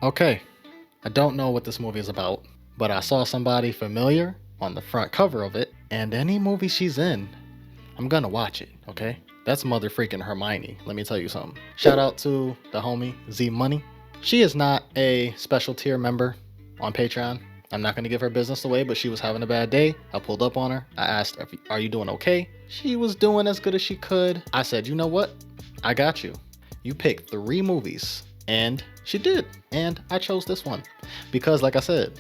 Okay, I don't know what this movie is about, but I saw somebody familiar on the front cover of it, and any movie she's in, I'm gonna watch it, okay? That's mother freaking Hermione, let me tell you something. Shout out to the homie Z Money. She is not a special tier member on Patreon. I'm not gonna give her business away, but she was having a bad day. I pulled up on her. I asked, are you doing okay? She was doing as good as she could. I said, you know what? I got you. You picked 3 movies, and she did. And I chose this one because, like I said,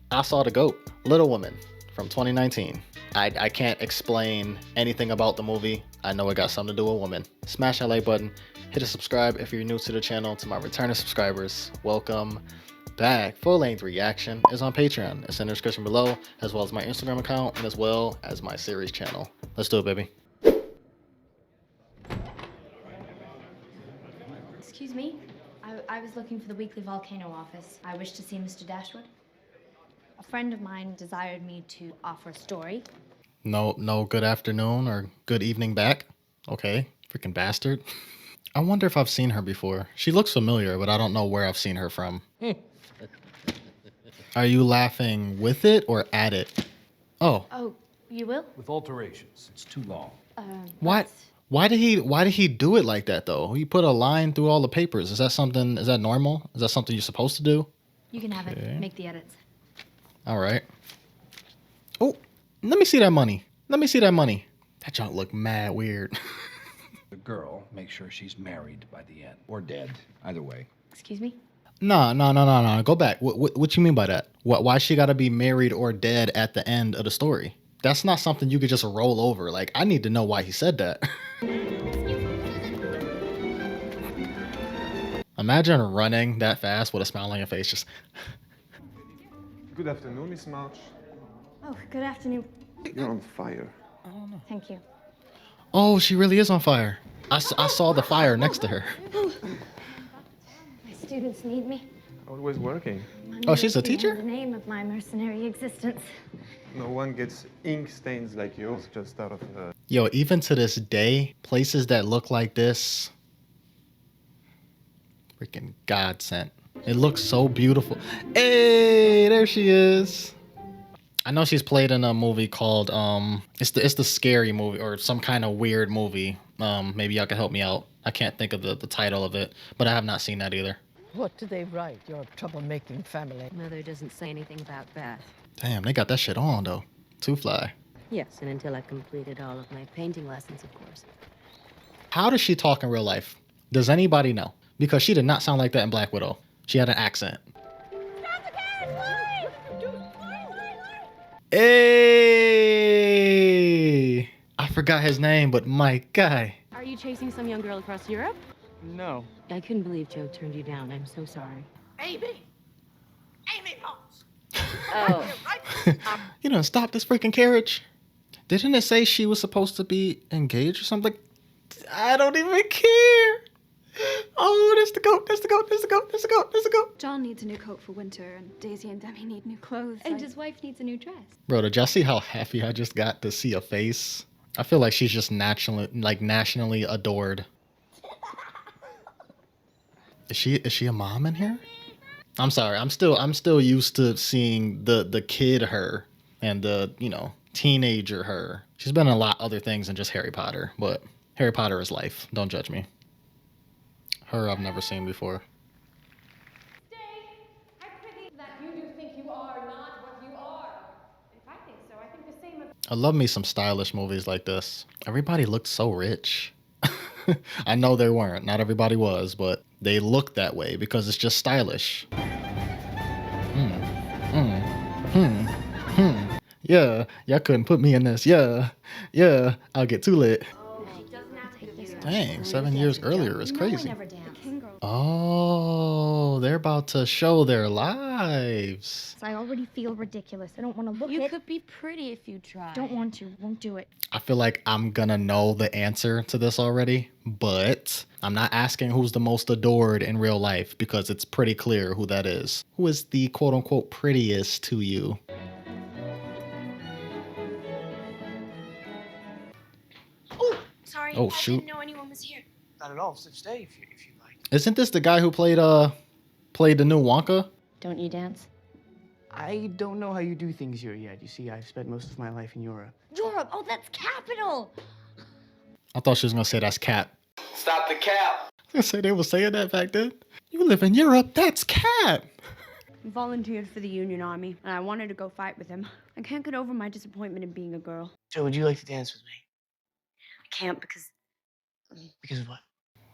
I saw the GOAT, Little Women from 2019. I can't explain anything about the movie. I know it got something to do with women. Smash that like button, hit a subscribe if you're new to the channel. To my returning subscribers, welcome back. Full-length reaction is on Patreon. It's in the description below, as well as my Instagram account and as well as my series channel. Let's do it, baby. Excuse me? I was looking for the weekly volcano office. I wish to see Mr. Dashwood. A friend of mine desired me to offer a story. No good afternoon or good evening back. Okay, freaking bastard. I wonder if I've seen her before. She looks familiar, but I don't know where I've seen her from. Are you laughing with it or at it? Oh. Oh, you will? With alterations. It's too long. What? Why did he do it like that though? He put a line through all the papers. Is that normal? Is that something you're supposed to do? You can have it. Make the edits. All right. Oh, let me see that money. Let me see that money. That junk look mad weird. The girl, make sure she's married by the end. Or dead. Either way. Excuse me? No. Go back. What you mean by that? Why she gotta be married or dead at the end of the story? That's not something you could just roll over. Like, I need to know why he said that. Imagine running that fast with a smile on your face. Just. Good afternoon, Miss March. Oh, good afternoon. You're on fire. I don't know. Thank you. Oh, she really is on fire. I saw the fire next to her. My students need me. Always working. Oh, she's a teacher? The name of my mercenary existence. No one gets ink stains like yours just out of Yo, even to this day, places that look like this, freaking godsend. It looks so beautiful. Hey, there she is. I know she's played in a movie called it's the scary movie or some kind of weird movie. Maybe y'all can help me out. I can't think of the title of it, but I have not seen that either. What do they write? Your troublemaking family. Mother doesn't say anything about Beth. Damn, they got that shit on though. Too fly. Yes, and until I completed all of my painting lessons, of course. How does she talk in real life? Does anybody know? Because she did not sound like that in Black Widow. She had an accent. Hey! I forgot his name, but my guy. Are you chasing some young girl across Europe? No. I couldn't believe Joe turned you down. I'm so sorry. Amy Holmes. Oh. You know, stop this freaking carriage. Didn't it say she was supposed to be engaged or something? I don't even care. Oh, that's the goat, that's the goat, that's the goat, that's the goat, that's the goat. John needs a new coat for winter, and Daisy and Demi need new clothes. And his wife needs a new dress. Bro, did y'all see how happy I just got to see a face? I feel like she's just nationally adored. Is she a mom in here? I'm sorry. I'm still used to seeing the kid her and the, you know, teenager her. She's been in a lot other things than just Harry Potter, but Harry Potter is life. Don't judge me. Her I've never seen before. I prithee that you do think you are not what you are. If I think so, I think the same of. I love me some stylish movies like this. Everybody looked so rich. I know they weren't. Not everybody was, but they look that way because it's just stylish. Yeah, y'all couldn't put me in this. Yeah, I'll get too lit. Dang, 7 years earlier is crazy. Oh, they're about to show their lives. I already feel ridiculous. I don't want to look You at could be pretty if you tried. Don't want to. Won't do it. I feel like I'm gonna know the answer to this already, but I'm not asking who's the most adored in real life because it's pretty clear who that is. Who is the quote-unquote prettiest to you? Sorry, Oh, I shoot. didn't know anyone was here. Not at all. So stay if you like. Isn't this the guy who played played the new Wonka. Don't you dance? I don't know how you do things here yet. You see, I've spent most of my life in Europe. Europe? Oh, that's capital! I thought she was gonna say that's cap. Stop the cap! I say they were saying that back then. You live in Europe, that's cap. I volunteered for the Union Army, and I wanted to go fight with him. I can't get over my disappointment in being a girl. So would you like to dance with me? I can't because Because of what?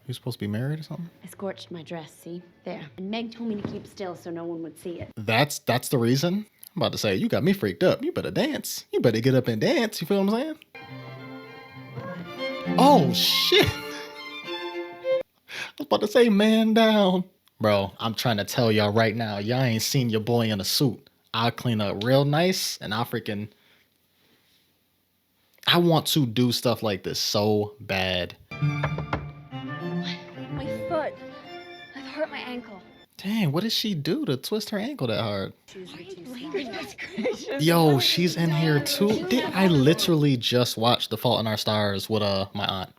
You supposed to be married or something? I scorched my dress, see? There. And Meg told me to keep still so no one would see it. That's the reason? I'm about to say, you got me freaked up. You better dance. You better get up and dance. You feel what I'm saying? Oh, shit. I was about to say, man down. Bro, I'm trying to tell y'all right now, y'all ain't seen your boy in a suit. I'll clean up real nice, and I want to do stuff like this so bad. My foot. I've hurt my ankle. Dang, what did she do to twist her ankle that hard? Goodness gracious. Yo, she's in here too. I literally just watched The Fault in Our Stars with my aunt.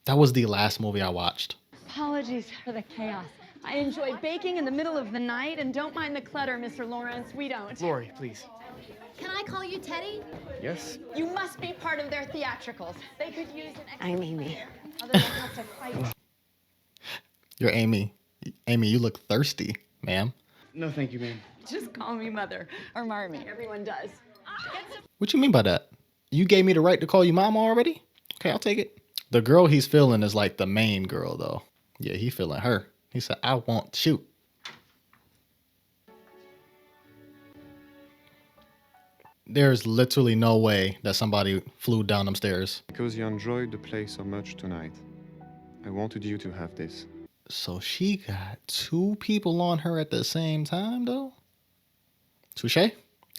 That was the last movie I watched. Apologies for the chaos. I enjoy baking in the middle of the night, and don't mind the clutter, Mr. Lawrence. We don't. Lori, please. Can I call you Teddy? Yes? You must be part of their theatricals. They could use an I'm Amy. Otherwise, they'll have to fight. You're Amy. Amy, you look thirsty, ma'am. No, thank you, ma'am. Just call me Mother or Marmee. Everyone does. What you mean by that? You gave me the right to call you mama already? Okay, I'll take it. The girl he's feeling is like the main girl, though. Yeah, he feeling her. He said, I want shoot. There's literally no way that somebody flew down them stairs. Because you enjoyed the play so much tonight, I wanted you to have this. So she got two people on her at the same time, though? Touche? I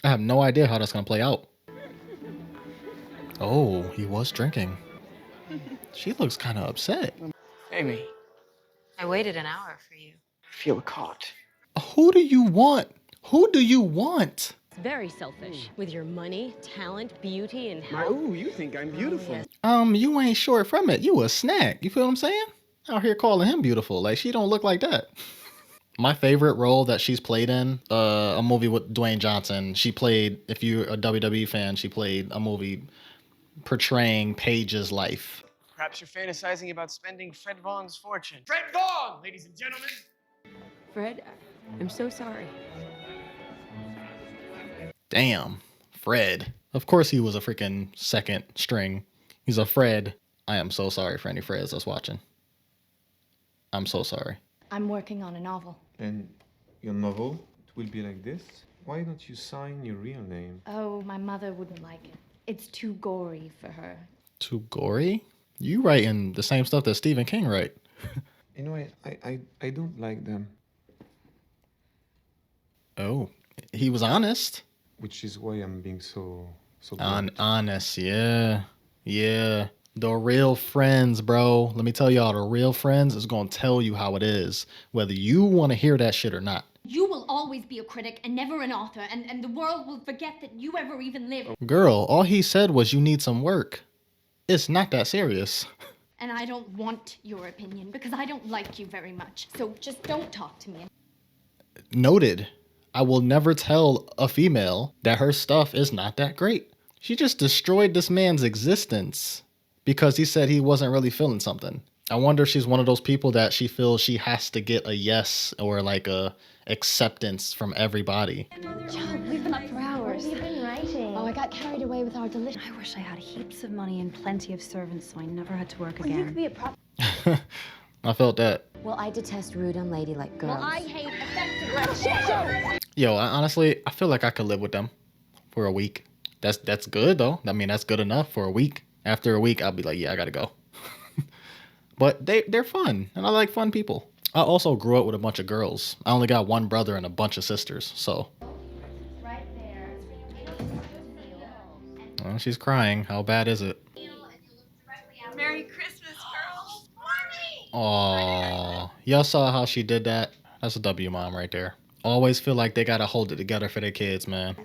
have no idea how that's going to play out. Oh, he was drinking. She looks kind of upset. Amy, I waited an hour for you. I feel caught. Who do you want? Who do you want? Very selfish. With your money, talent, beauty, and health. Oh, you think I'm beautiful. yes. You ain't short from it. You a snack. You feel what I'm saying? Out here calling him beautiful. Like, she don't look like that. My favorite role that she's played in, a movie with Dwayne Johnson. She played, if you're a WWE fan, she played a movie portraying Paige's life. Perhaps you're fantasizing about spending Fred Vaughn's fortune. Fred Vaughn, ladies and gentlemen! Fred, I'm so sorry. Damn, Fred. Of course he was a freaking second string. He's a Fred. I am so sorry for any Freds that's watching. I'm so sorry. I'm working on a novel. And your novel, it will be like this? Why don't you sign your real name? Oh, my mother wouldn't like it. It's too gory for her. Too gory? You writing the same stuff that Stephen King write. You know, I don't like them. Oh, he was honest. Which is why I'm being so blunt. Honest, yeah. Yeah. The real friends, bro. Let me tell y'all, the real friends is going to tell you how it is, whether you want to hear that shit or not. You will always be a critic and never an author, and the world will forget that you ever even lived. Girl, all he said was you need some work. It's not that serious. And I don't want your opinion because I don't like you very much. So just don't talk to me. Noted. I will never tell a female that her stuff is not that great. She just destroyed this man's existence because he said he wasn't really feeling something. I wonder if she's one of those people that she feels she has to get a yes or like a acceptance from everybody. Joe, we've been up for hours. You've been writing. Oh, I got carried away with our delicious. I wish I had heaps of money and plenty of servants so I never had to work Well, you again. could be a prop. I felt that. Well, I detest rude, unladylike girls. Well, I hate effective. Yo, honestly, I feel like I could live with them for a week. That's good though. I mean, that's good enough for a week. After a week, I'll be like, yeah, I gotta go. But they're fun, and I like fun people. I also grew up with a bunch of girls. I only got one brother and a bunch of sisters, so. Right there. Oh, she's crying. How bad is it? Merry Christmas, girls. Aw, y'all saw how she did that? That's a W mom right there. Always feel like they gotta hold it together for their kids, man.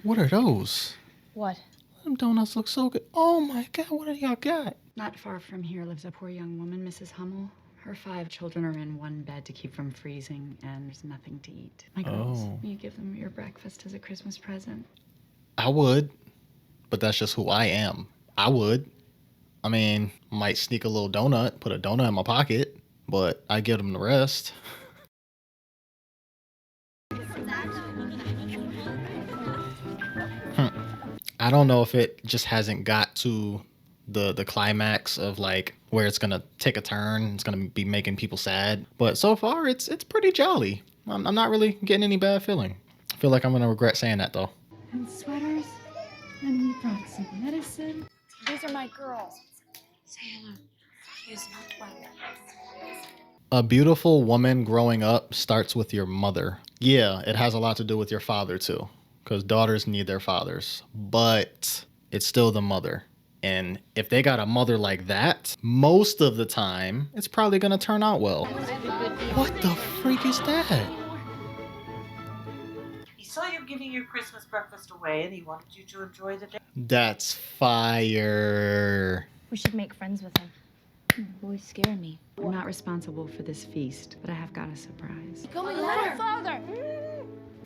What are those? What? Them donuts look so good. Oh my God, what do y'all got? Not far from here lives a poor young woman, Mrs. Hummel. Her 5 children are in one bed to keep from freezing, and there's nothing to eat. My girls, will you give them your breakfast as a Christmas present? I would, but that's just who I am. I would. I mean, might sneak a little donut, put a donut in my pocket, but I give them the rest. I don't know if it just hasn't got to the climax of like where it's gonna take a turn. It's gonna be making people sad, but so far it's pretty jolly. I'm not really getting any bad feeling. I feel like I'm gonna regret saying that though. And sweaters, and we brought some medicine. These are my girls. Say hello. She's not well. A beautiful woman growing up starts with your mother. Yeah, it has a lot to do with your father too, because daughters need their fathers, but it's still the mother. And if they got a mother like that, most of the time, it's probably gonna turn out well. What the freak is that? He saw you giving your Christmas breakfast away and he wanted you to enjoy the day. That's fire. We should make friends with him. Boys scare me. I'm not responsible for this feast, but I have got a surprise. Go me letter, father.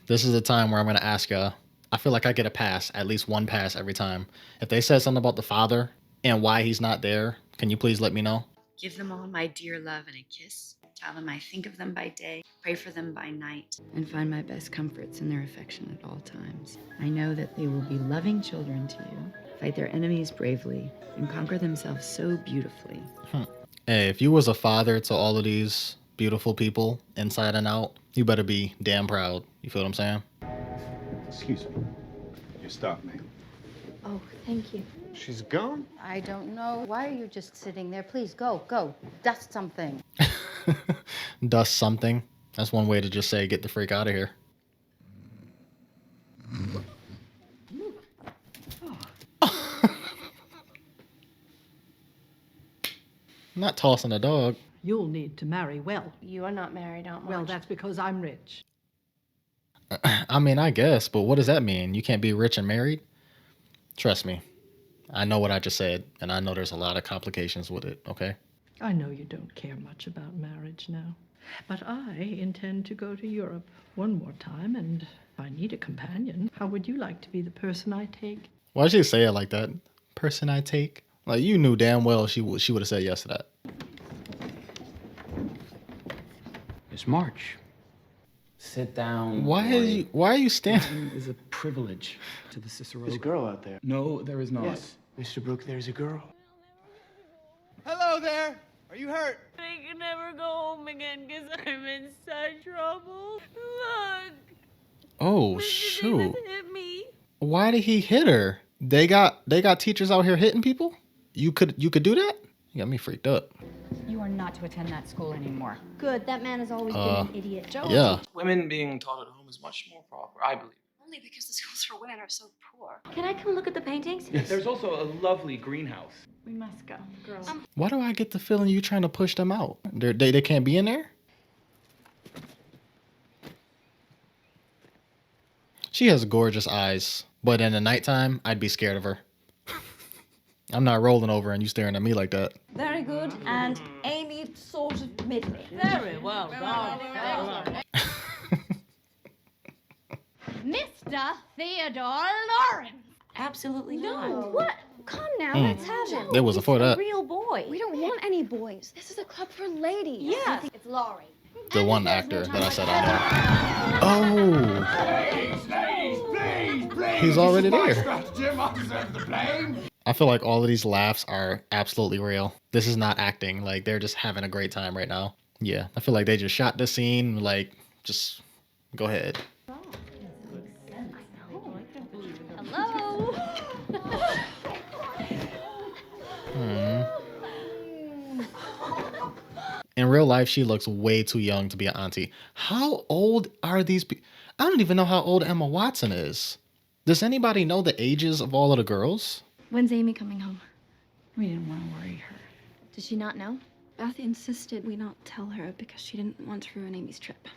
This is the time where I'm gonna ask ya. I feel like I get a pass, at least one pass every time. If they said something about the father and why he's not there, can you please let me know? Give them all my dear love and a kiss. Tell them I think of them by day, pray for them by night, and find my best comforts in their affection at all times. I know that they will be loving children to you, fight their enemies bravely, and conquer themselves so beautifully. Hey, if you was a father to all of these beautiful people inside and out, you better be damn proud. You feel what I'm saying? Excuse me. You stopped me. Oh, thank you. She's gone? I don't know. Why are you just sitting there? Please, go. Dust something. Dust something. That's one way to just say, get the freak out of here. I'm not tossing a dog. You'll need to marry well. You are not married, Aunt March. Well, that's because I'm rich. I mean, I guess, but what does that mean? You can't be rich and married? Trust me. I know what I just said, and I know there's a lot of complications with it, okay? I know you don't care much about marriage now, but I intend to go to Europe one more time, and if I need a companion, how would you like to be the person I take? Why'd she say it like that? Person I take? Like, you knew damn well she would have said yes to that. It's March. Sit down. Why are you standing? Is a privilege to the Cicero. There's a girl out there. No, there is not. Yes, Mr. Brooke, there's a girl. Hello there. Are you hurt? I can never go home again because I'm in such trouble. Look. Oh Mr. shoot. Davis hit me. Why did he hit her? They got teachers out here hitting people? You could do that? You got me freaked up. You are not to attend that school anymore. Good, that man has always been an idiot. Joe. Yeah. Women being taught at home is much more proper, I believe. Only because the schools for women are so poor. Can I come look at the paintings? Yes. There's also a lovely greenhouse. We must go, girls. Why do I get the feeling you trying to push them out? They can't be in there? She has gorgeous eyes, but in the nighttime, I'd be scared of her. I'm not rolling over and you staring at me like that. Very good. And Amy sort of middling. Very well done. Mr. Theodore Lawrence. Absolutely not. No, what? Come now, let's have him. It wasn't for that. Real boy. We don't want any boys. This is a club for ladies. Yeah. It's Laurie. The one actor that I said I know. Oh! He's already there. I feel like all of these laughs are absolutely real. This is not acting. Like, they're just having a great time right now. Yeah, I feel like they just shot the scene. Like, just go ahead. Hello. In real life, she looks way too young to be an auntie. How old are these people? I don't even know how old Emma Watson is. Does anybody know the ages of all of the girls? When's Amy coming home? We didn't want to worry her. Does she not know? Beth insisted we not tell her because she didn't want to ruin Amy's trip.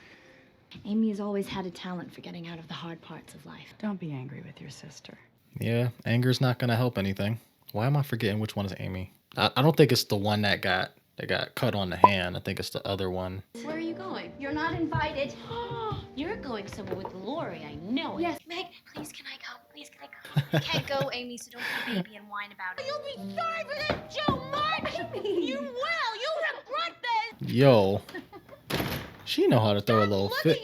Amy has always had a talent for getting out of the hard parts of life. Don't be angry with your sister. Yeah, anger's not going to help anything. Why am I forgetting which one is Amy? I don't think it's the one that got They got cut on the hand. I think it's the other one. Where are you going? You're not invited. You're going somewhere with Lori, I know it. Yes. Meg, please can I come? Please can I come? Can't go, Amy, so don't be a baby and whine about it. You'll be sorry for this, Joe March! You will! You'll regret this! Yo. She know how to throw a little fit.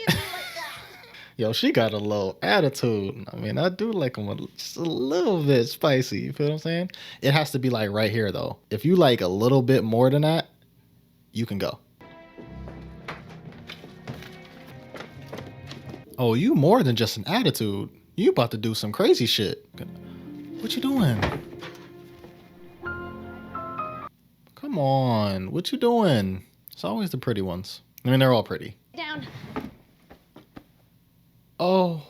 Yo, she got a little attitude. I mean, I do like them just a little bit spicy. You feel what I'm saying? It has to be like right here, though. If you like a little bit more than that, you can go. Oh, you more than just an attitude. You about to do some crazy shit. What you doing? Come on. What you doing? It's always the pretty ones. I mean, they're all pretty. Down. Oh.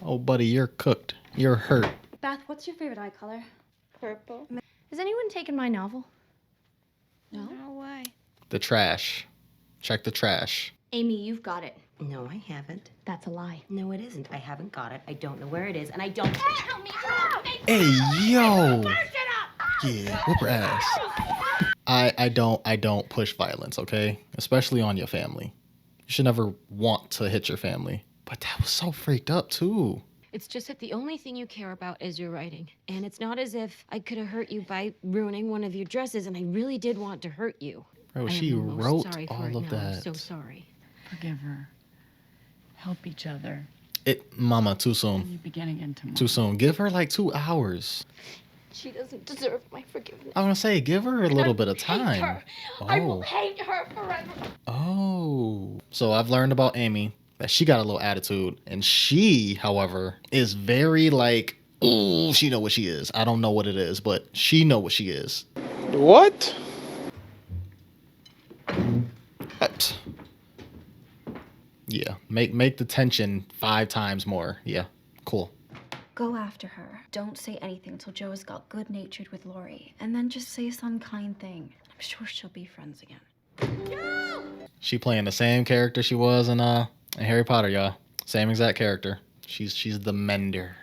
Oh, buddy, you're cooked. You're hurt. Beth, what's your favorite eye color? Purple. Has anyone taken my novel? No? No way. The trash. Check the trash. Amy, you've got it. No, I haven't. That's a lie. No, it isn't. I haven't got it. I don't know where it is, and I don't. Hey, yo. Yeah, whoop her ass. I don't push violence, okay? Especially on your family. You should never want to hit your family. But that was so freaked up, too. It's just that the only thing you care about is your writing. And it's not as if I could have hurt you by ruining one of your dresses, and I really did want to hurt you. Bro, she wrote sorry for all it of now. that. I'm so sorry. Forgive her. Help each other. Mama, too You soon. begin again tomorrow. Too soon. Give her like 2 hours. She doesn't deserve my forgiveness. I was gonna say, give her a little bit of time. Her. I will hate her forever. Oh. So I've learned about Amy that she got a little attitude. And she, however, is very like, ooh, she know what she is. I don't know what it is, but she know what she is. What? Yeah. Make the tension 5 times more. Yeah. Cool. Go after her. Don't say anything until Joe has got good-natured with Lori. And then just say some kind thing. I'm sure she'll be friends again. She playing the same character she was in Harry Potter, y'all. Same exact character. She's the mender.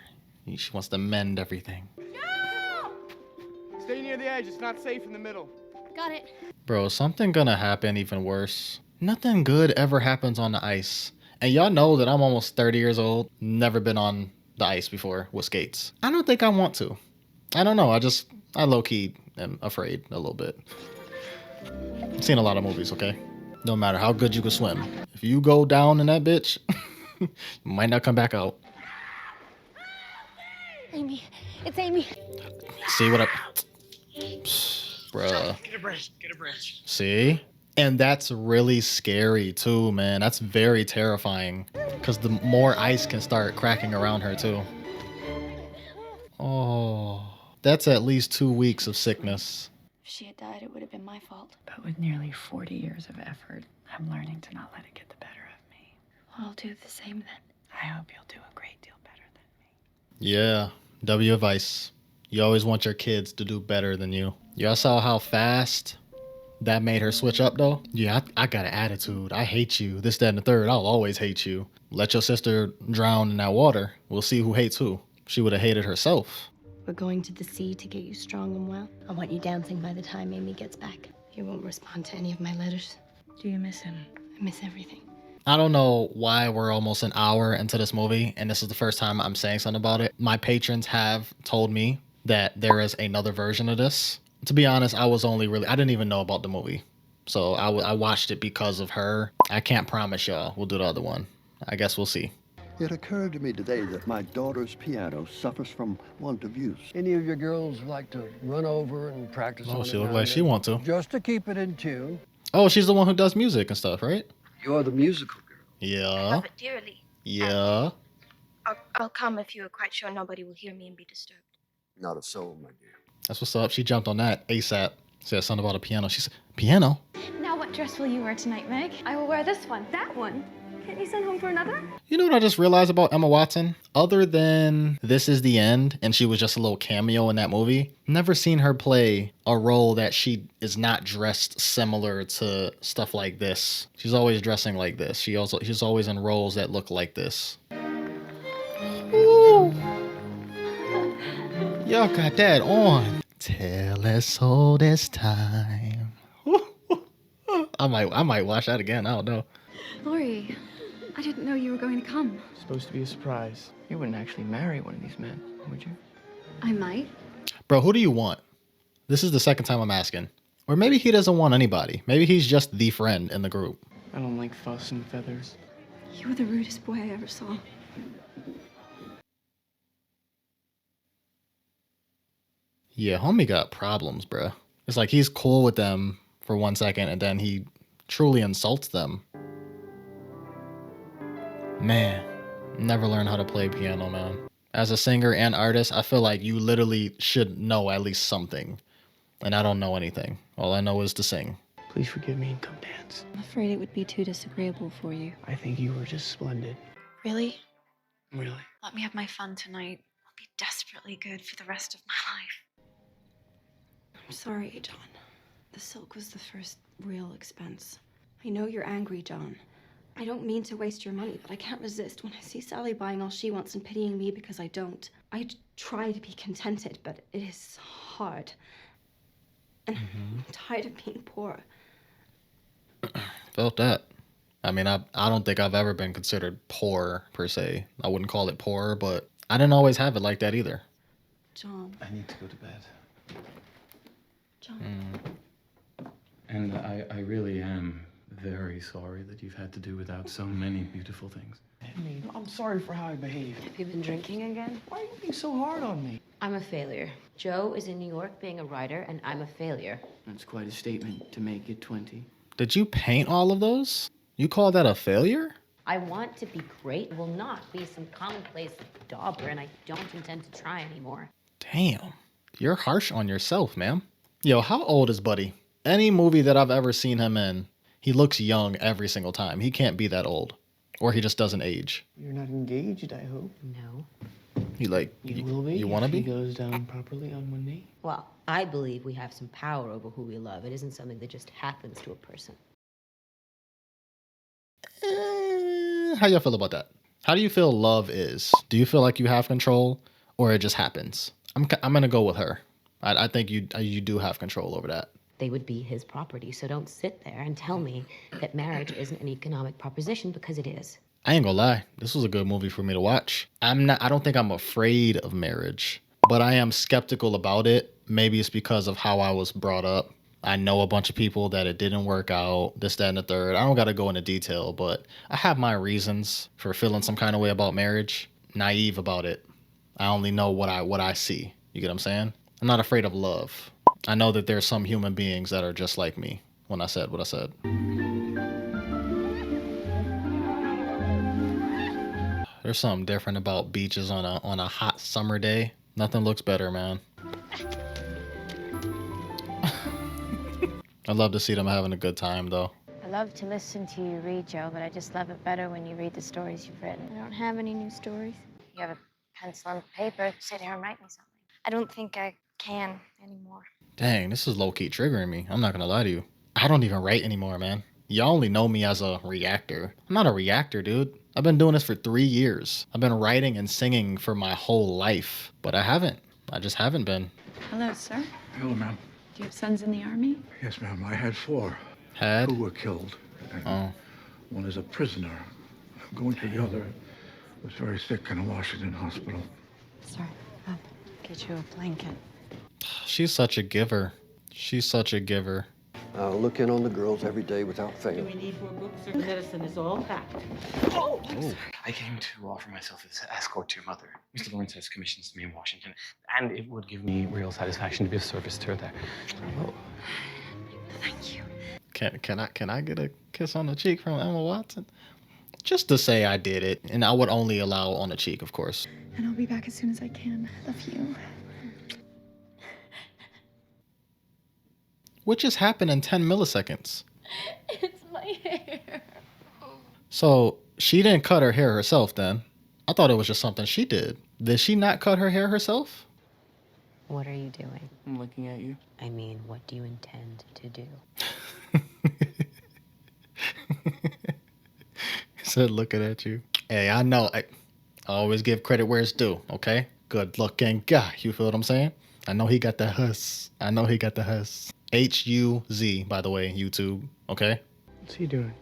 She wants to mend everything. Stay near the edge. It's not safe in the middle. Got it. Bro, something gonna happen even worse. Nothing good ever happens on the ice. And y'all know that I'm almost 30 years old. Never been on the ice before with skates. I don't think I want to. I don't know. I low-key am afraid a little bit. I've seen a lot of movies, okay? No matter how good you can swim. If you go down in that bitch, you might not come back out. Amy, it's Amy. See what I... Bruh. Get a bridge. Get a bridge. See? And that's really scary too, man. That's very terrifying. Because the more ice can start cracking around her too. Oh. That's at least 2 weeks of sickness. If she had died, it would have been my fault. But with nearly 40 years of effort, I'm learning to not let it get the better of me. Well, I'll do the same then. I hope you'll do a great deal better than me. Yeah. W advice. You always want your kids to do better than you. Y'all saw how fast that made her switch up though? Yeah, I got an attitude. I hate you. This, that, and the third. I'll always hate you. Let your sister drown in that water. We'll see who hates who. She would have hated herself. We're going to the sea to get you strong and well. I want you dancing by the time Amy gets back. He won't respond to any of my letters. Do you miss him? I miss everything. I don't know why we're almost an hour into this movie, and this is the first time I'm saying something about it. My patrons have told me that there is another version of this. To be honest, I didn't even know about the movie. So I watched it because of her. I can't promise y'all we'll do the other one. I guess we'll see. It occurred to me today that my daughter's piano suffers from want of use. Any of your girls like to run over and practice on it? Oh, she look now like and she then? want to. Just to keep it in tune. Oh, she's the one who does music and stuff, right? You're the musical girl. Yeah. Love it dearly. Yeah. I'll come if you are quite sure nobody will hear me and be disturbed. Not a soul, my dear. That's what's up. She jumped on that ASAP. Said something about a piano. She said, piano? Now what dress will you wear tonight, Meg? I will wear this one. That one? Can't you send home for another? You know what I just realized about Emma Watson? Other than This Is the End, and she was just a little cameo in that movie, never seen her play a role that she is not dressed similar to stuff like this. She's always dressing like this. She's always in roles that look like this. Ooh. Y'all got that on. Tell us all this time. I might watch that again. I don't know. Lori, I didn't know you were going to come. Supposed to be a surprise. You wouldn't actually marry one of these men, would you? I might. Bro, who do you want? This is the second time I'm asking. Or maybe he doesn't want anybody. Maybe he's just the friend in the group. I don't like fuss and feathers. You were the rudest boy I ever saw. Yeah, homie got problems, bruh. It's like he's cool with them for 1 second and then he truly insults them. Man, never learned how to play piano, man. As a singer and artist, I feel like you literally should know at least something. And I don't know anything. All I know is to sing. Please forgive me and come dance. I'm afraid it would be too disagreeable for you. I think you were just splendid. Really? Really. Let me have my fun tonight. I'll be desperately good for the rest of my life. I'm sorry, John. The silk was the first real expense. I know you're angry, John. I don't mean to waste your money, but I can't resist when I see Sally buying all she wants and pitying me because I don't. I try to be contented, but it is hard. And I'm tired of being poor. Felt that. I mean, I don't think I've ever been considered poor, per se. I wouldn't call it poor, but I didn't always have it like that either. John. I need to go to bed. John. And I really am very sorry that you've had to do without so many beautiful things. I'm sorry for how I behaved. Have you been drinking again? Why are you being so hard on me? I'm a failure. Joe is in New York being a writer, and I'm a failure. That's quite a statement to make at 20. Did you paint all of those? You call that a failure? I want to be great. I will not be some commonplace dauber, and I don't intend to try anymore. Damn. You're harsh on yourself, ma'am. Yo, how old is Buddy? Any movie that I've ever seen him in, he looks young every single time. He can't be that old. Or he just doesn't age. You're not engaged, I hope. No. You like, You will be. You want to if be? He goes down properly on one knee. Well, I believe we have some power over who we love. It isn't something that just happens to a person. How y'all feel about that? How do you feel love is? Do you feel like you have control or it just happens? I'm going to go with her. I think you do have control over that. They would be his property, so don't sit there and tell me that marriage isn't an economic proposition, because it is. I ain't gonna lie. This was a good movie for me to watch. I don't think I'm afraid of marriage, but I am skeptical about it. Maybe it's because of how I was brought up. I know a bunch of people that it didn't work out, this, that, and the third. I don't got to go into detail, but I have my reasons for feeling some kind of way about marriage. Naive about it. I only know what I see. You get what I'm saying? I'm not afraid of love. I know that there's some human beings that are just like me when I said what I said. There's something different about beaches on a hot summer day. Nothing looks better, man. I love to see them having a good time, though. I love to listen to you read, Joe, but I just love it better when you read the stories you've written. I don't have any new stories. You have a pencil and paper. Sit here and write me something. I don't think I can anymore. Dang, this is low-key triggering me. I'm not gonna lie to you. I don't even write anymore, man. Y'all only know me as a reactor. I'm not a reactor, dude. I've been doing this for 3 years. I've been writing and singing for my whole life, but I haven't. I just haven't been. Hello, sir. Hello, ma'am. Do you have sons in the army? Yes, ma'am. I had 4. Had? 2 were killed. And one is a prisoner. Going to the other was very sick in a Washington hospital. Sir, I'll get you a blanket. She's such a giver. She's such a giver. I'll look in on the girls every day without fail. Do we need more books or medicine is all packed? Oh! I came to offer myself as escort to your mother. Mr. Lawrence has commissions me in Washington, and it would give me real satisfaction to be of service to her there. Oh. Thank you. Can I get a kiss on the cheek from Emma Watson? Just to say I did it, and I would only allow on the cheek, of course. And I'll be back as soon as I can. Love you. What just happened in 10 milliseconds? It's my hair. So she didn't cut her hair herself then. I thought it was just something she did. Did she not cut her hair herself? What are you doing? I'm looking at you. I mean, what do you intend to do? He said looking at you. Hey, I know. I always give credit where it's due, okay? Good looking guy. You feel what I'm saying? I know he got the huss. I know he got the huss. HUZ, by the way, YouTube, okay? What's he doing?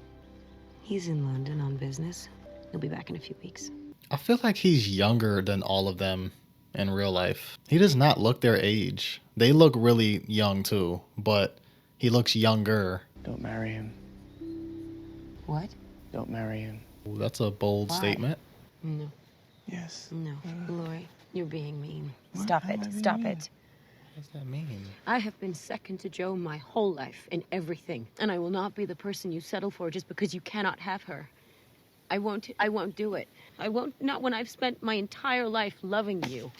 He's in London on business. He'll be back in a few weeks. I feel like he's younger than all of them in real life. He does not look their age. They look really young too, but he looks younger. Don't marry him. What? Don't marry him. Ooh, that's a bold Why? statement. No. Yes. No. Lori, you're being mean. Stop it. Stop it. What does that mean? I have been second to Joe my whole life in everything, and I will not be the person you settle for just because you cannot have her. I won't do it. I won't, not when I've spent my entire life loving you.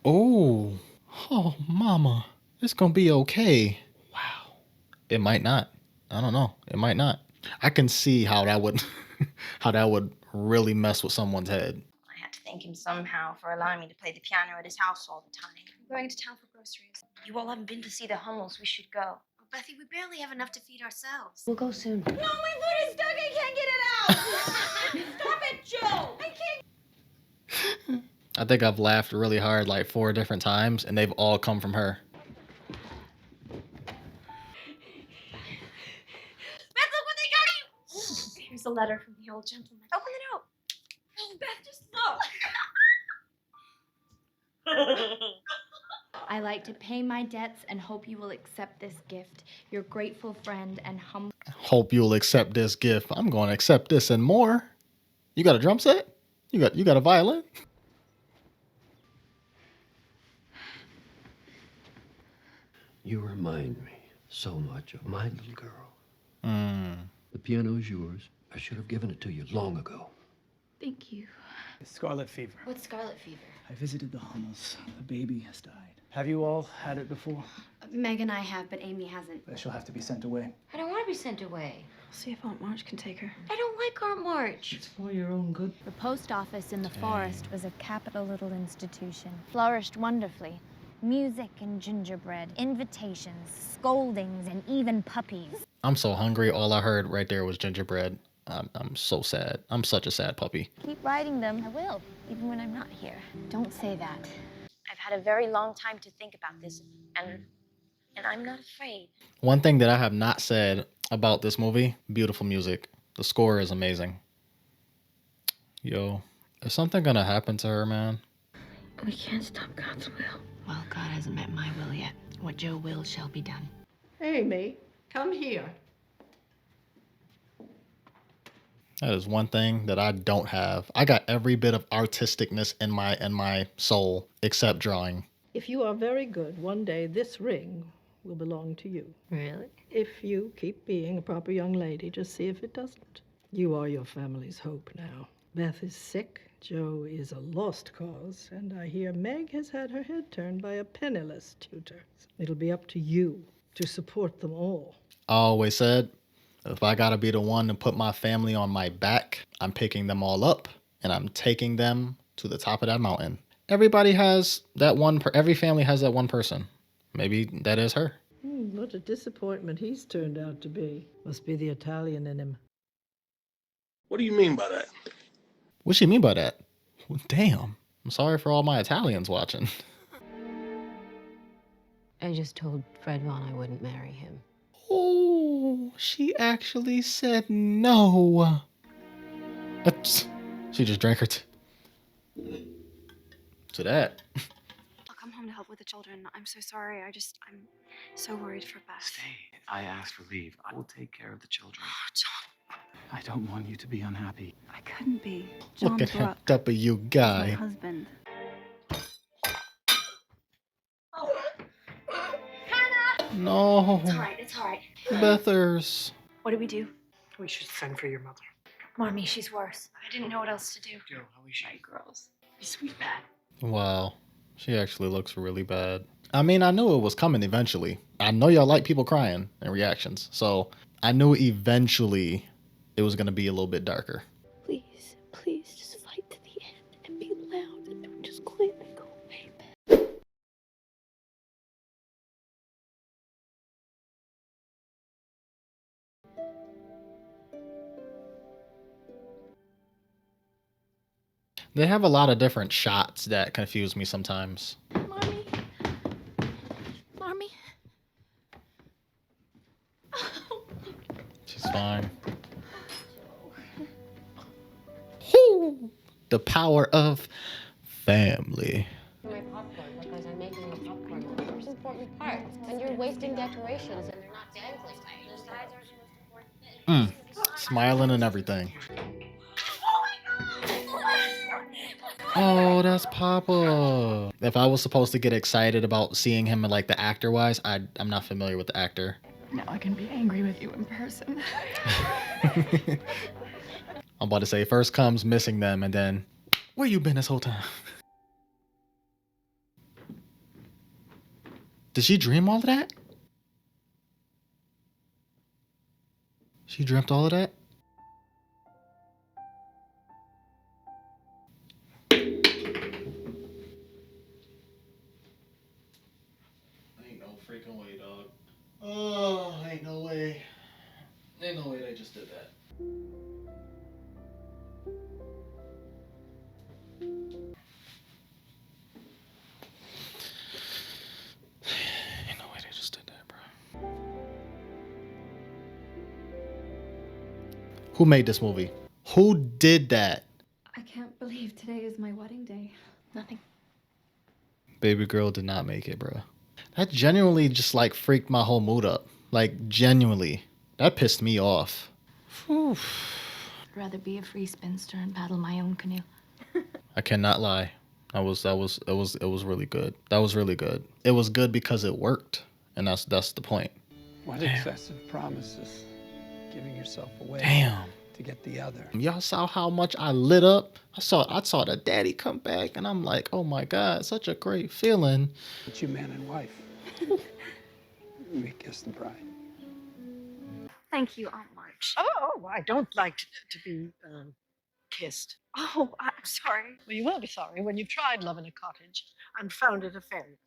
Oh, mama, it's gonna be okay. Wow. It might not. I don't know. It might not. I can see how that would, how that would really mess with someone's head. I had to thank him somehow for allowing me to play the piano at his house all the time. I'm going to town for groceries. You all haven't been to see the Hummels. We should go. Oh, Bethy, we barely have enough to feed ourselves. We'll go soon. No, my foot is stuck. I can't get it out. Stop it, Joe. I can't. I think I've laughed really hard like 4 different times, and they've all come from her. Beth, look what they got you. Here's a letter from the old gentleman. Open the note. Oh, Beth, just look. I like to pay my debts and hope you will accept this gift. Your grateful friend and humble. Hope you'll accept this gift. I'm going to accept this and more. You got a drum set? You got a violin? You remind me so much of my little girl. Mm. The piano is yours. I should have given it to you long ago. Thank you. Scarlet fever. What's scarlet fever? I visited the Hummels. The baby has died. Have you all had it before? Meg and I have, but Amy hasn't. She'll have to be sent away. I don't want to be sent away. I'll see if Aunt March can take her. I don't like Aunt March. It's for your own good. The post office in the forest was a capital little institution. Flourished wonderfully. Music and gingerbread, invitations, scoldings, and even puppies. I'm so hungry. All I heard right there was gingerbread. I'm so sad. I'm such a sad puppy. Keep writing them. I will, even when I'm not here. Don't say that. I've had a very long time to think about this, and I'm not afraid. One thing that I have not said about this movie, beautiful music. The score is amazing. Yo, is something gonna happen to her, man? We can't stop God's will. Well, God hasn't met my will yet. What Joe wills shall be done. Amy, come here. That is one thing that I don't have. I got every bit of artisticness in my soul except drawing. If you are very good, one day this ring will belong to you. Really? If you keep being a proper young lady, just see if it doesn't. You are your family's hope now. Beth is sick, Joe is a lost cause, and I hear Meg has had her head turned by a penniless tutor. It'll be up to you to support them all. I always said, if I gotta be the one to put my family on my back, I'm picking them all up and I'm taking them to the top of that mountain. Everybody has that one, every family has that one person. Maybe that is her. What a disappointment he's turned out to be. Must be the Italian in him. What do you mean by that? What she mean by that? Damn. I'm sorry for all my Italians watching. I just told Fred Vaughn I wouldn't marry him. Oh, she actually said no. She just drank her to that. I'll come home to help with the children. I'm so sorry. I'm so worried for Beth. Stay. I asked for leave. I will take care of the children. Oh, John. I don't want you to be unhappy. I couldn't be. John Look at Brooke, that W my guy. husband. No. It's all right. It's all right. Bethers. What do we do? We should send for your mother. Mommy, she's worse. I didn't know what else to do. Joe, how is she? Right, girls. Sweet Beth. Wow. She actually looks really bad. I mean, I knew it was coming eventually. I know y'all like people crying and reactions. So I knew eventually it was going to be a little bit darker. Please, please just fight to the end and be loud and don't just quietly go away, Beth. They have a lot of different shots that confuse me sometimes. Mommy. Mommy. It's fine. The power of family. My popcorn because I'm making a popcorn. The most important part. And you're wasting decorations and they're not dangling. The sides are the most important. Smiling and everything. Oh, that's Papa. If I was supposed to get excited about seeing him like the actor wise, I'm not familiar with the actor. Now I can be angry with you in person. I'm about to say first comes missing them and then where you been this whole time? Did she dream all of that? She dreamt all of that? Ain't no freaking way, dog. Oh, ain't no way. Ain't no way they just did that. Ain't no way they just did that, bro. Who made this movie? Who did that? I can't believe today is my wedding day. Nothing. Baby girl did not make it, bro. That genuinely just like freaked my whole mood up. Like genuinely. That pissed me off. Whew. I'd rather be a free spinster and paddle my own canoe. I cannot lie. It was really good. That was really good. It was good because it worked. And that's the point. What excessive promises. Giving yourself away. Damn. To get the other. Y'all saw how much I lit up? I saw the daddy come back and I'm like, oh my God, such a great feeling. It's you man and wife. We kiss the bride. Thank you, Aunt March. Oh, I don't like to be kissed. Oh, I'm sorry. Well, you will be sorry when you've tried love in a cottage and found it a failure.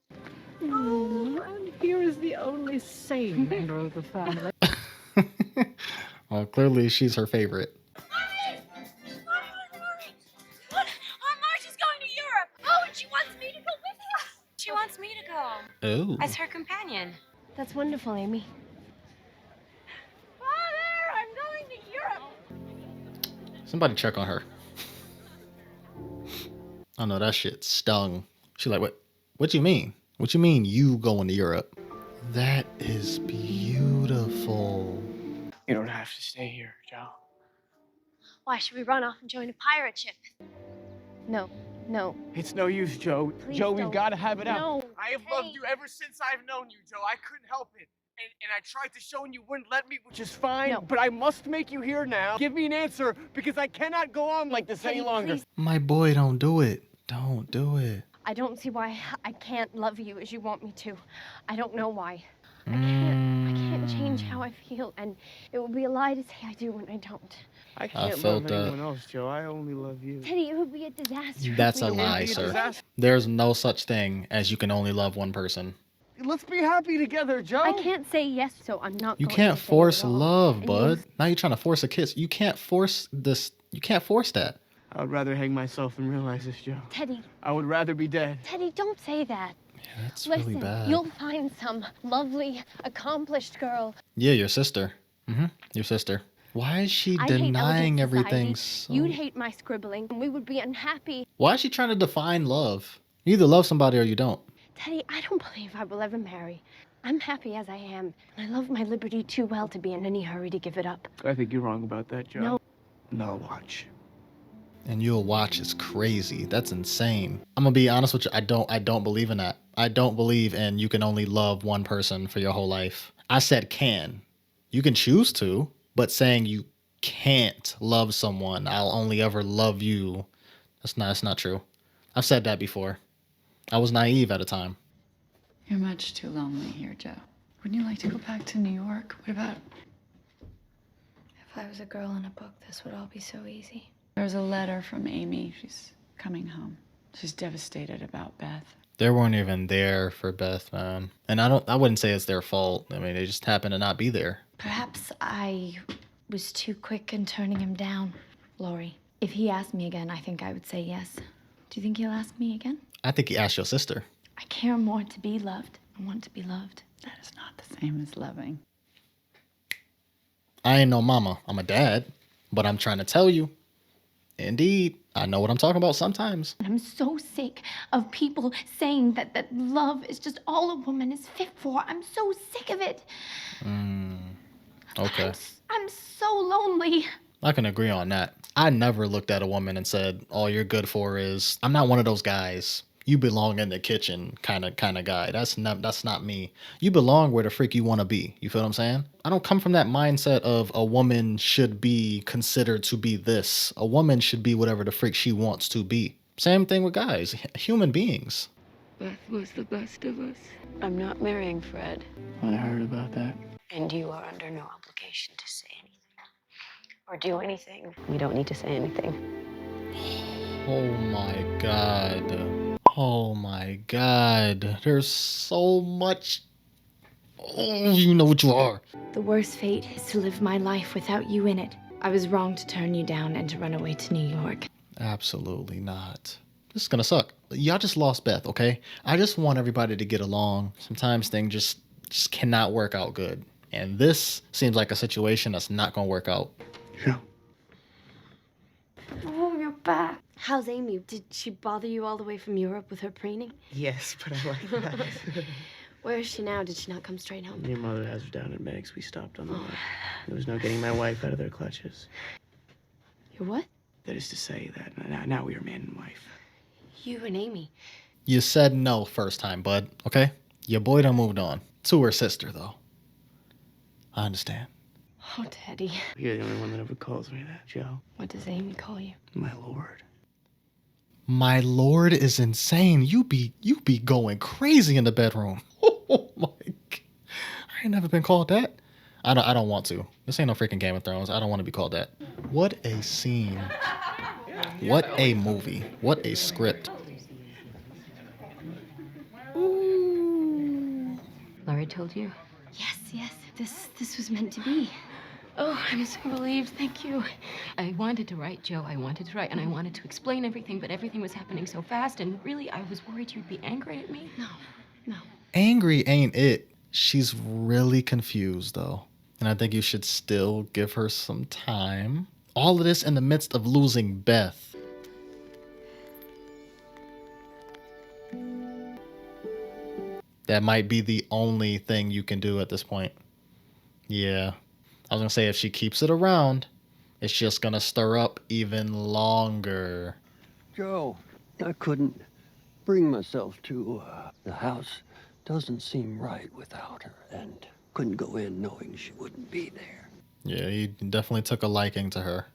Oh, and here is the only sane member of the family. Well, clearly she's her favorite. What? Aunt March is going to Europe. Oh, and she wants me to go with her. She wants me to go. Oh. As her companion. That's wonderful, Amy. Father, I'm going to Europe. Somebody check on her. I know that shit stung. She like, what you mean? What you mean you going to Europe? That is beautiful. You don't have to stay here, Joe. Why should we run off and join a pirate ship? No. It's no use, Joe. Please Joe, we've don't. got to have it out. No. I have loved you ever since I've known you, Joe. I couldn't help it. And I tried to show and you wouldn't let me, which is fine. No. But I must make you here now. Give me an answer because I cannot go on like this any longer. Please. My boy, don't do it. Don't do it. I don't see why I can't love you as you want me to. I don't know why. I can't change how I feel, and it would be a lie to say I do when I don't. I can't felt love that. anyone else, Joe. I only love you. Teddy, it would be a disaster. That's if a we lie, didn't. sir. There's no such thing as you can only love one person. Let's be happy together, Joe. I can't say yes, so I'm not You going can't to say force it at all. love, And bud. you- Now you're trying to force a kiss. You can't force this. You can't force that. I would rather hang myself than realize this, Joe. Teddy, I would rather be dead. Teddy, don't say that. Yeah, that's Listen, really bad. you'll find some lovely, accomplished girl. Yeah, your sister. Your sister. Why is she I hate denying elegant everything society. so... You'd hate my scribbling, and we would be unhappy. Why is she trying to define love? You either love somebody or you don't. Teddy, I don't believe I will ever marry. I'm happy as I am, and I love my liberty too well to be in any hurry to give it up. I think you're wrong about that, Joe. No. No, watch. And you'll watch is crazy. That's insane. I'm gonna be honest with you. I don't believe in that. I don't believe in you can only love one person for your whole life. I said can. You can choose to, but saying you can't love someone, I'll only ever love you. That's not true. I've said that before. I was naive at a time. You're much too lonely here, Joe. Wouldn't you like to go back to New York? What about... If I was a girl in a book, this would all be so easy. There's a letter from Amy. She's coming home. She's devastated about Beth. They weren't even there for Beth, man. And I wouldn't say it's their fault. I mean, they just happened to not be there. Perhaps I was too quick in turning him down, Lori. If he asked me again, I think I would say yes. Do you think he'll ask me again? I think he asked your sister. I care more to be loved. I want to be loved. That is not the same as loving. I ain't no mama. I'm a dad. But I'm trying to tell you, indeed, I know what I'm talking about sometimes. I'm so sick of people saying that love is just all a woman is fit for. I'm so sick of it. Okay. I'm so lonely. I can agree on that. I never looked at a woman and said, all you're good for is, I'm not one of those guys. You belong in the kitchen kind of guy. That's not me. You belong where the freak you want to be. You feel what I'm saying? I don't come from that mindset of a woman should be considered to be this. A woman should be whatever the freak she wants to be. Same thing with guys, human beings. Beth was the best of us. I'm not marrying Fred. I heard about that. And you are under no obligation to say anything. Or do anything. We don't need to say anything. Oh my God. Oh my God. There's so much. Oh, you know what you are. The worst fate is to live my life without you in it. I was wrong to turn you down and to run away to New York. Absolutely not. This is gonna suck. Y'all just lost Beth, okay? I just want everybody to get along. Sometimes things just cannot work out good. And this seems like a situation that's not gonna work out. Oh, you're back. How's Amy? Did she bother you all the way from Europe with her preening? Yes, but I like that. Where is she now? Did she not come straight home? Your mother has her down at Meg's. We stopped on the way. There was no getting my wife out of their clutches. Your what? That is to say that now we are man and wife. You and Amy. You said no first time, bud, okay? Your boy done moved on. To her sister, though. I understand. Oh, Daddy. You're the only one that ever calls me that, Joe. What does Amy call you? My lord. My lord is insane. You be going crazy in the bedroom. Oh my God. I ain't never been called that. I don't want to. This ain't no freaking Game of Thrones. I don't want to be called that. What a scene. What a movie. What a script. Laurie told you? Yes. This was meant to be. Oh, I'm so relieved. Thank you. I wanted to write, Joe. I wanted to write, and I wanted to explain everything, but everything was happening so fast, and really, I was worried you'd be angry at me. No. Angry ain't it. She's really confused, though. And I think you should still give her some time. All of this in the midst of losing Beth. That might be the only thing you can do at this point. Yeah. I was going to say, if she keeps it around, it's just going to stir up even longer. Joe, I couldn't bring myself to the house. Doesn't seem right without her, and couldn't go in knowing she wouldn't be there. Yeah, he definitely took a liking to her.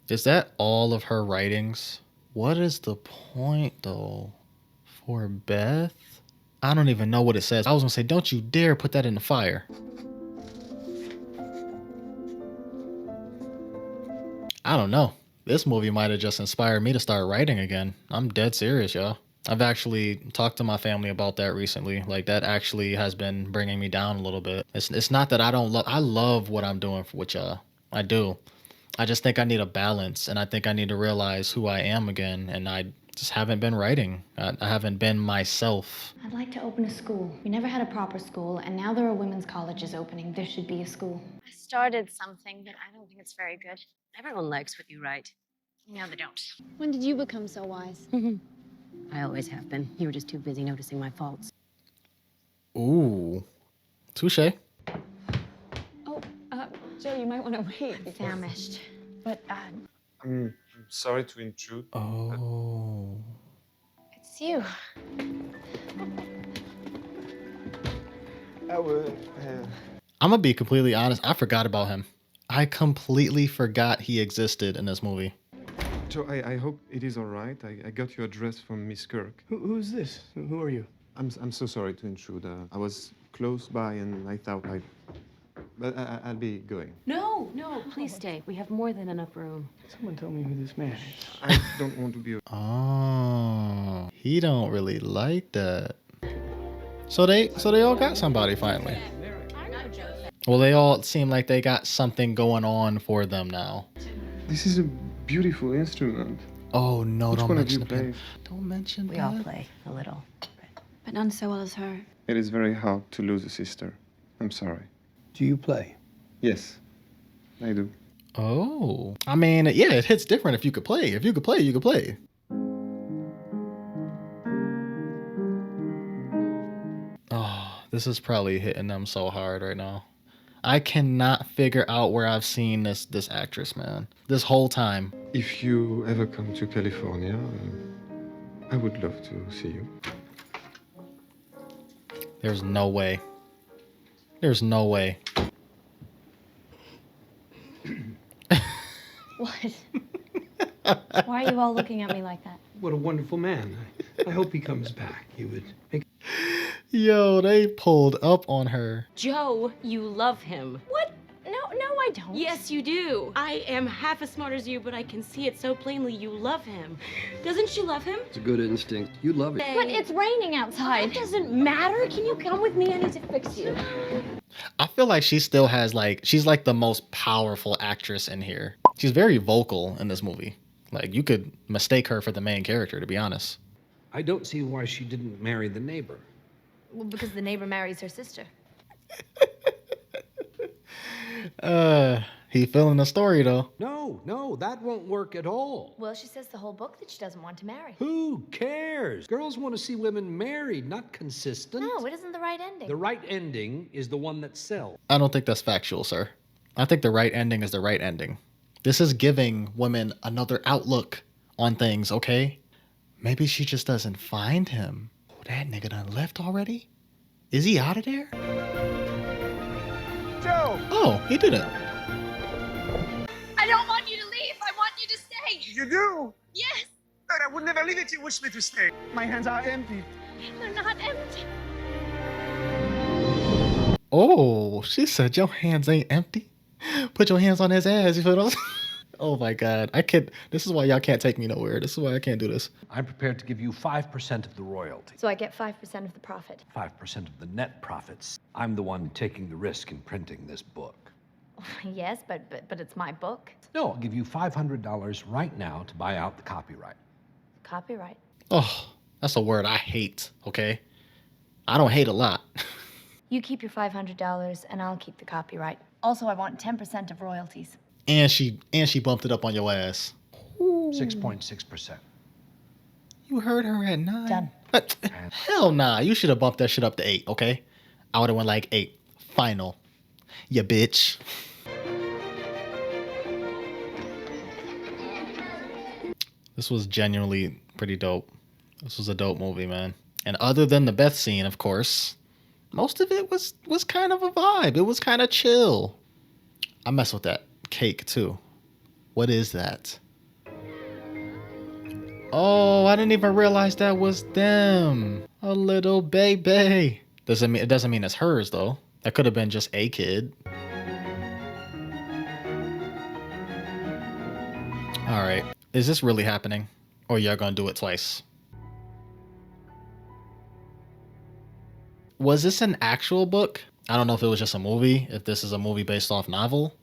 Is that all of her writings? What is the point, though, for Beth? I don't even know what it says. I was going to say, don't you dare put that in the fire. I don't know. This movie might have just inspired me to start writing again. I'm dead serious, y'all. I've actually talked to my family about that recently. Like, that actually has been bringing me down a little bit. It's not that I don't love... I love what I'm doing with y'all. I do. I just think I need a balance, and I think I need to realize who I am again, and I just haven't been writing. I haven't been myself. I'd like to open a school. We never had a proper school, and now there are women's colleges opening. There should be a school. I started something, but I don't think it's very good. Everyone likes what you write. No, they don't. When did you become so wise? I always have been. You were just too busy noticing my faults. Ooh. Touche. Oh, Joe, you might want to wait. Famished. But, I'm sorry to intrude. Oh. It's you. I'm gonna be completely honest. I forgot about him. I completely forgot he existed in this movie. Joe, I hope it is all right. I got your address from Miss Kirk. Who's this? Who are you? I'm so sorry to intrude. I was close by and I thought But I'll be going. No, please stay. We have more than enough room. Someone tell me who this man is. I don't want to be... Oh. He don't really like that. So they all got somebody finally. Well, they all seem like they got something going on for them now. This is a beautiful instrument. Oh, no, Which don't one mention of you the pen. Don't mention We that. all play a little. but none so well as her. It is very hard to lose a sister. I'm sorry. Do you play? Yes, I do. Oh, I mean, yeah, it hits different if you could play. If you could play, you could play. Oh, this is probably hitting them so hard right now. I cannot figure out where I've seen this actress, man. This whole time. If you ever come to California, I would love to see you. There's no way. There's no way. What? Why are you all looking at me like that? What a wonderful man. I hope he comes back. He would make... Yo, they pulled up on her. Joe, you love him. What? No, I don't. Yes, you do. I am half as smart as you, but I can see it so plainly you love him. Doesn't she love him? It's a good instinct. You love it. But it's raining outside. It doesn't matter. Can you come with me? I need to fix you. I feel like she still has she's like the most powerful actress in here. She's very vocal in this movie. Like, you could mistake her for the main character, to be honest. I don't see why she didn't marry the neighbor. Well, because the neighbor marries her sister. He feeling the story though. No, that won't work at all. Well, she says the whole book that she doesn't want to marry. Who cares? Girls want to see women married, not consistent. No, it isn't the right ending. The right ending is the one that sells. I don't think that's factual, sir. I think the right ending is the right ending. This is giving women another outlook on things, okay? Maybe she just doesn't find him. Oh, that nigga done left already? Is he out of there? Joe! Oh, he didn't. I don't want you to leave. I want you to stay. You do? Yes. But I would never leave if you wish me to stay. My hands are empty. They're not empty. Oh, she said your hands ain't empty. Put your hands on his ass. You feel what I'm saying? Oh my God. This is why y'all can't take me nowhere. This is why I can't do this. I'm prepared to give you 5% of the royalty. So I get 5% of the profit. 5% of the net profits. I'm the one taking the risk in printing this book. Yes, but it's my book. No, I'll give you $500 right now to buy out the copyright. Copyright. Oh, that's a word I hate, okay? I don't hate a lot. You keep your $500 and I'll keep the copyright. Also, I want 10% of royalties. And she bumped it up on your ass. 6.6%. You heard her at 9. Done. Hell nah. You should have bumped that shit up to 8, okay? I would have went like 8. Final. Ya bitch. This was genuinely pretty dope. This was a dope movie, man. And other than the Beth scene, of course, most of it was kind of a vibe. It was kind of chill. I mess with that cake too. What is that? Oh, I didn't even realize that was them. A little baby. It doesn't mean it's hers though. That could have been just a kid. All right. Is this really happening? Or y'all gonna do it twice? Was this an actual book? I don't know if it was just a movie, if this is a movie based off novel.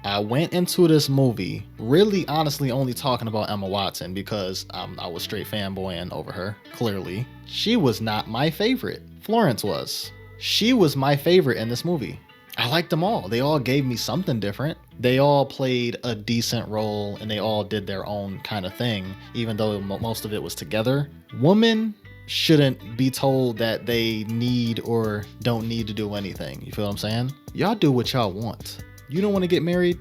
I went into this movie really honestly only talking about Emma Watson because I was straight fanboying over her, clearly. She was not my favorite. Florence was. She was my favorite in this movie. I liked them all. They all gave me something different. They all played a decent role and they all did their own kind of thing, even though most of it was together. Women shouldn't be told that they need or don't need to do anything. You feel what I'm saying? Y'all do what y'all want. You don't want to get married?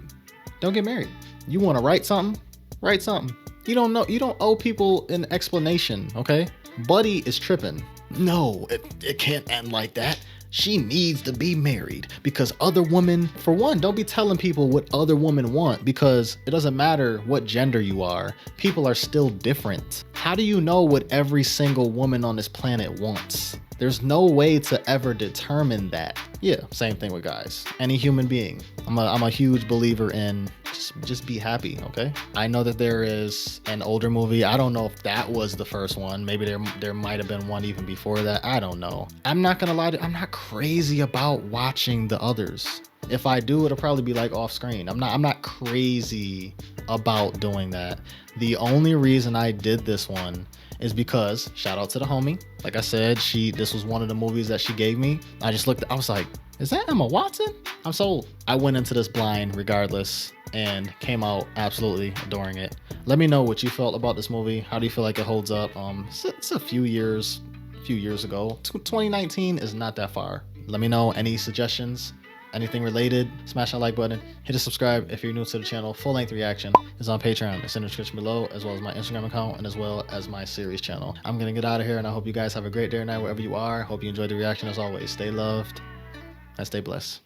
Don't get married. You want to write something? Write something. You don't owe people an explanation, okay? Buddy is tripping. No, it can't end like that. She needs to be married because other women, for one, don't be telling people what other women want because it doesn't matter what gender you are. People are still different. How do you know what every single woman on this planet wants? There's no way to ever determine that. Yeah, same thing with guys. Any human being. I'm a huge believer in just be happy, okay? I know that there is an older movie. I don't know if that was the first one. Maybe there might have been one even before that. I don't know. I'm not gonna lie to you, I'm not crazy about watching the others. If I do, it'll probably be like off screen. I'm not crazy about doing that. The only reason I did this one is because, shout out to the homie. Like I said, this was one of the movies that she gave me. I just looked, I was like, is that Emma Watson? I'm sold. I went into this blind regardless and came out absolutely adoring it. Let me know what you felt about this movie. How do you feel like it holds up? It's a few years ago. 2019 is not that far. Let me know any suggestions, anything related. Smash that like button, hit a subscribe if you're new to the channel. Full length reaction is on Patreon. It's in the description below, as well as my Instagram account and as well as my series channel. I'm gonna get out of here, and I hope you guys have a great day or night wherever you are. Hope you enjoyed the reaction. As always, stay loved and stay blessed.